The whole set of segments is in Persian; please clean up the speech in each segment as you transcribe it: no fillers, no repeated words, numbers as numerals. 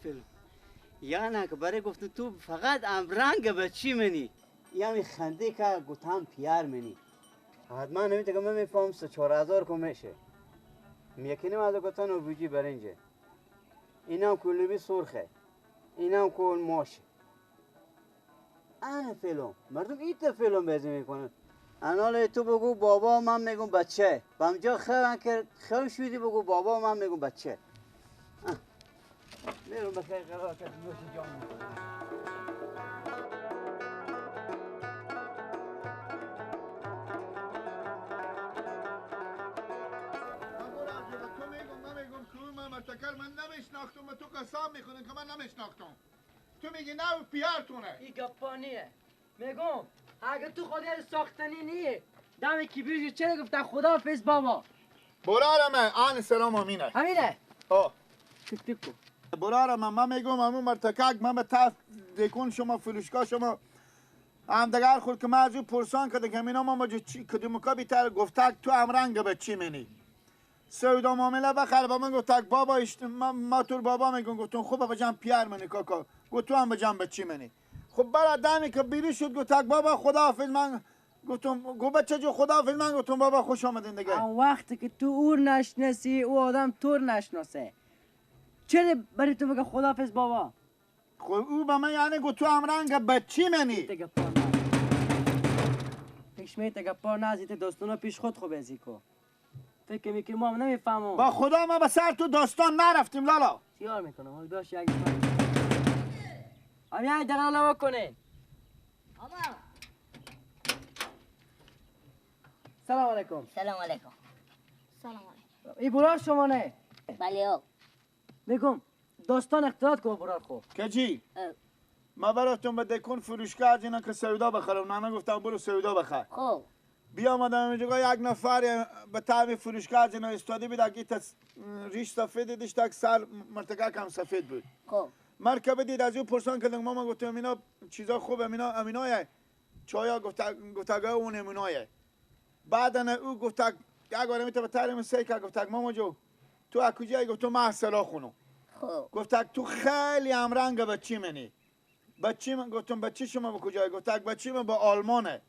فیلم یعنی که برای گفتن تو فقط امرنگ بچی منی یعنی خنده که گفتم پیار منی حتما نمیده که من میفهم 3-4 کو میشه میکنیم از گفتن و بوجی برنجه اینم کلوبی سرخه اینم کل ماشه انا فیلم مردم ایت فیلم بازی میکنن انال تو بگو بابا من میگم بچه بامجا خیلی شدی بگو بابا من میگم بچه میرم بخیر قرار که نوشی جان میکنم من مرتکر من نمیشناختم و تو قسم میخونن که من نمیشناختم تو میگی نه پیارتونه این گپانیه میگم اگه تو خودی ساختنی نیه دمی کی بیجی چرا گفتن خداحافظ بابا برارم آن سلام امینه همینه آه تک تک کن برارم من میگم امون مرتکک من به تف دیکن شما فروشگاه شما همدگر خود که من از او پرسان کده که مینا ما چی کدوم که بیتر گفتک تو امرنگ به چی منی سودا معامله بخر با من گفتک بابا ما تور بابا میگم گفتم خوبه بجام پیار منی کاکا گفت تو هم بجام به چی منی خب برای دمی که بیری شد گفتک بابا خداحافظ من گفتم گو بچه جو خداحافظ من گفتم بابا خوش آمدین دیگه اون وقتی که تو او نشناسی او آدم تو نشناسه چرا برای تو بگه خداحافظ بابا خب او به من یعنی گفت تو امرنگ به چی منی تگه پا پیشمی تگه پا نزیت دوستانا پیش خود خوب ازی کو فکر میکنی ما هم نمیفهمم با خدا ما به سر تو داستان نرفتیم لالا چیار میکنم حال باش یک هم یک دقیقه نوا کنین سلام علیکم سلام علیکم سلام علیکم این برار شما نه بله آقا میگم داستان اختلاط که برار خوب که چی؟ ما براتون به دکون فروشگاه از اینا که سودا بخرم نانا گفتم برو سودا بخر خب بیا آمدم اینجا یک نفر به تعبیر فروشگاه از اینا استادی بود اگه ریش سفید دیدش تک سر مرتکک هم سفید بود خب مرکبه دید از او پرسان کردن ماما گفتم اینا چیزا خوب امینایه چایا گفتگاه اون امینایه بعدن او گفتگ یک بار میته به تریم سیکا گفتگ ماما جو تو از کجایی گفتم من اصلا خونم خب گفتگ تو خیلی امرنگ بچی منی بچی من گفتم بچی شما به کجایی گفتگ بچی من با آلمانه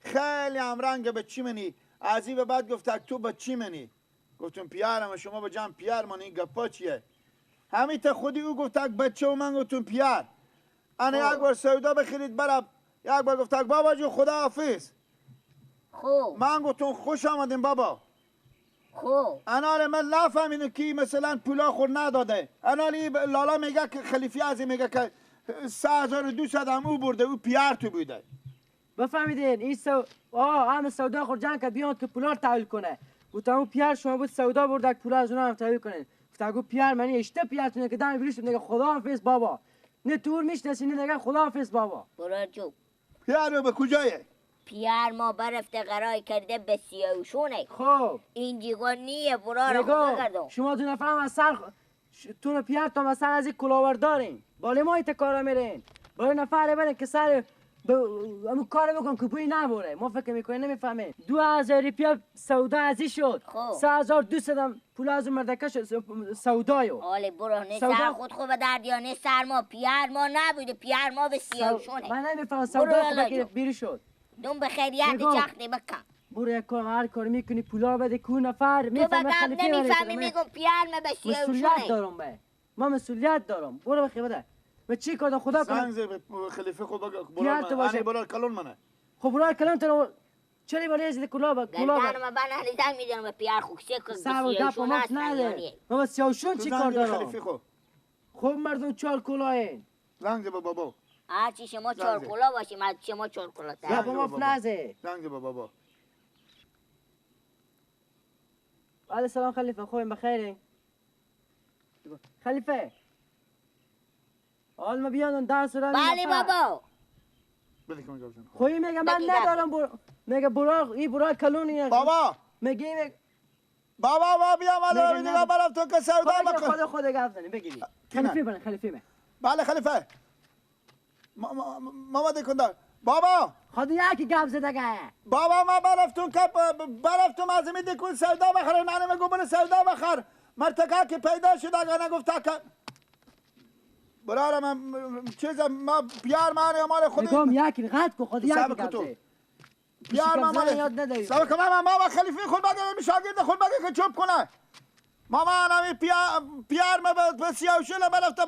خیلی امرنگ بچی منی از این به بعد گفتگ تو بچی منی گفتم پیارم شما به جمع پیار من این گپا چیه همین تا خودی او گفتگ بچه و من گفتم پیار انا یک بار سودا بخرید برم یک بار گفتگ بابا جو خدا حافظ خب من گفتم خوش آمدین بابا خب انال من نفهمیدم کی مثلا پولا خور نداده انالی لالا میگه که خلیفی از میگه که 3200 هم او برده او پیار تو بوده بفهمیدین این همه سودا خور جنگ که بیان که پولار تحویل کنه گفتم او پیار شما بود سودا برده که پولا از اونها هم تحویل کنه گفتم گو پیار منی اشته پیار تونه که دم بریش نگه خداحافظ بابا نه تور میشناسی نه نگه خداحافظ بابا برار جو پیار به کجایه پیار ما برفته قرار کرده به سیاوشونه خب این جیگا نیه برار خوب نگاه بگردم شما دو نفر هم از سر تو پیار تا مثلا از این کلاور دارین بالا ما ایت کارا میرین بالا نفر برین که سر همون کار بکن که بوی نبوره ما فکر میکنیم نمیفهمین 2000 روپیه سودا ازی شد خب 3200 هم پول از اون مردکه شد سودایو آله برو نه سودا- سر خود خوب دردیا نه سر ما پیار ما نبوده پیار ما به سیاوشونه من نمیفهمم برو سودا لالا خوبه که جو. بیری شد دون به خیریت نگاه. چختی بکن برو یک کار هر کار میکنی پولا بده کو نفر تو میفهمه بگم خلیفه نمیفهمی میگم پیار ما به مسئولیت سیاوشونه دارم به ما مسئولیت دارم برو بخیر بده به چی کار خدا زنگ کنه زیر به خلیفه خوب پیار تو باشه. برار کلون منه خب برای کلان تو چرا برای از کلاه گردن ما بنا هلیزن میدونم به پیار خوکسه که به سر و گپ سیاوشونه ما هستن نده یعنی ما با سیاوشون چی کار دارم خلیفه خوب خب مردم چال کلاهین زنگ زیر به بابا هرچی شما زنگ چارکولا باشیم از شما چارکولا گپ تر ما نزه زنگ زیر به بابا علیه سلام خلیفه خوبیم بخیرین خلیفه حال ما بیان درس رو بله بابا بده که من جواب جان. خویی میگه من بگی ندارم میگه برا این برا کلونی بابا میگه بابا بیا مالا میگه دیگه نه. برام تو که سودا بکن خود گپ زنی بگیری کی نه؟ خلیفه بله خلیفه من بله خلیفه ماما دکندار بابا خود یکی گپ زده گه بابا ما برفتم از می دکون سودا بخره نانه میگو برو سودا بخر مرتکه که پیدا شد اگه نگفت که برای من چیز ما پیار مانی مال خودی نگام یکی قد کو خود یکی صبر کن تو. گفته پیار ماما مال یاد نداری سبب که ما خلیفه خود بگه شاگرد خود بگه که چوب کنه ماما نمی پیار ما به سیاوشل برفته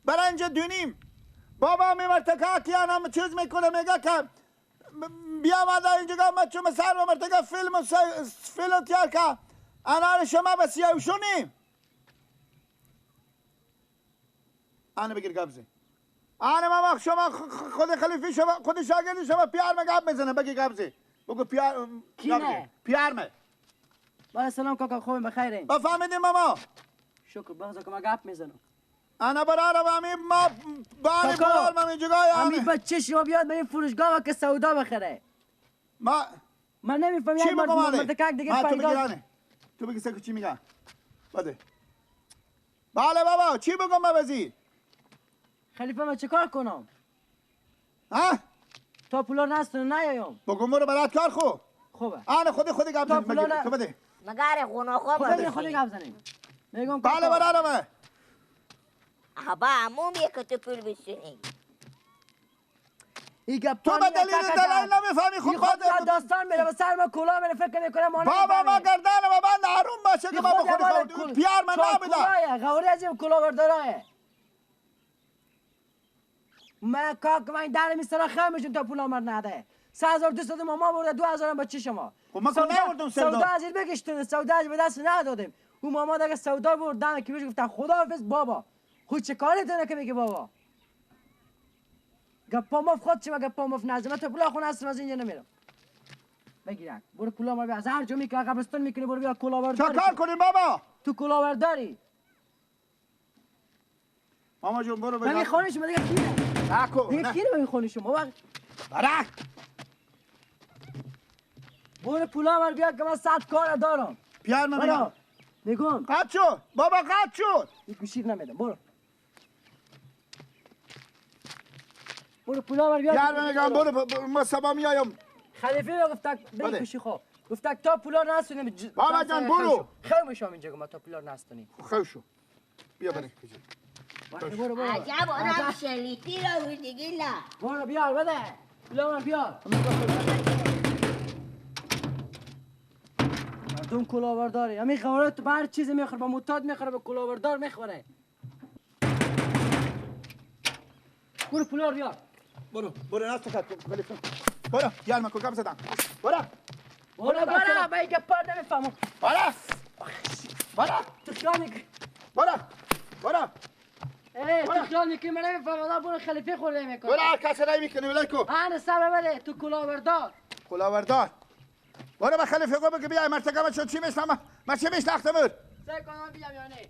برنج دونیم بابا می مرتکا کیان هم چیز میکنه میگه که بیا ما در اینجا ما چون سر و مرتکا فیلم تیار که انا شما به سیاوشونیم انا بگیر گبزه انا ماما شما خود خلیفه شما خود شاگرد شما پیار ما گب میزنه بگی گبزه بگو پیار کینه؟ پیار ما با سلام کاکا خوبی بخیرین بفهمیدیم ماما شکر بازو که ما گپ میزنم انا برارم امی ما بانی بار من اینجا گای امی بچه شما بیاد به این فروشگاه که سودا بخره ما من نمیفهم چی یک بگم آله؟ مرتکک دیگه تو بگی پیدا رانه تو بگی سکو چی میگه بده بله بابا چی بگم ما بزی خلیفه من چه کار کنم ها تا پولار نستونه نیایم بگم برو برات کار خو خوبه انا خودی گپ تا زنیم پولار بگیر تو بده مگر خوناخوا خب بگیر بده خودی گپ زنیم میگم بله برارم با عمومیه که تو پول بسونی این گپ تو به دلیل دلایل نمیفهمی خود خود خود داستان میره و سر ما کلا میره فکر میکنه ما بابا ما گردن ما بند حروم باشه که ما به خودی پیار من نمیدم غوری از این کلا بردارای من کاک من در میسرا خمیشون تا پولا مرد نده 3200 ماما برده 2000 بچه شما خب ما کن نبردم سودا از این بگشتون سودا از به دست ندادیم اون ماما دیگه سودا بردن که بهش گفتن خداحافظ بابا خود چه کارتونه که میگه بابا گپا مف خود چه گپا مف نزدم تا پولا خونه هستم از اینجا نمیرم بگیرک برو پولا ما از هر جا میکنه قبرستان میکنه برو بیا کلاورداری چه کار کنیم بابا تو کلاورداری ماما جون برو من بگم خونه شما دیگه کیه نکو دیگه کیه من خونه شما برک برو پولا ما بیا که من 100 کار دارم پیار من میگم نگم قد شد بابا قد شد یک گوشیر نمیدم برو پولا ما بیا پیار من میگم برو ما سبا میایم خلیفه گفت بری گوشی خو گفت تا پولا نستونیم بابا جان برو خیلی میشم اینجا که ما تا پولا نستونیم خیلی شو بیا بریم برو عجب آدم شلیتی رو دیگه لا برو بیار بده پولا ما بیار مردم کلاورداری همین خوارت تو هر چیزی میخوره با معتاد میخوره با کلاوردار میخوره برو پولا بیار برو نست کن برو یال من کم زدم برو با این گپار نمیفهمم برو تو خیال میکنی برو تو خیال میکنی من نمیفهمم برو خلیفه خورده میکنه برو کسی رای میکنی ولیکو انا سر بده تو کلاوردار برو به خلیفه گو بگی بیای مرتکب شد چی میشنم من چی میشناختم سعی کنم بیام یا نه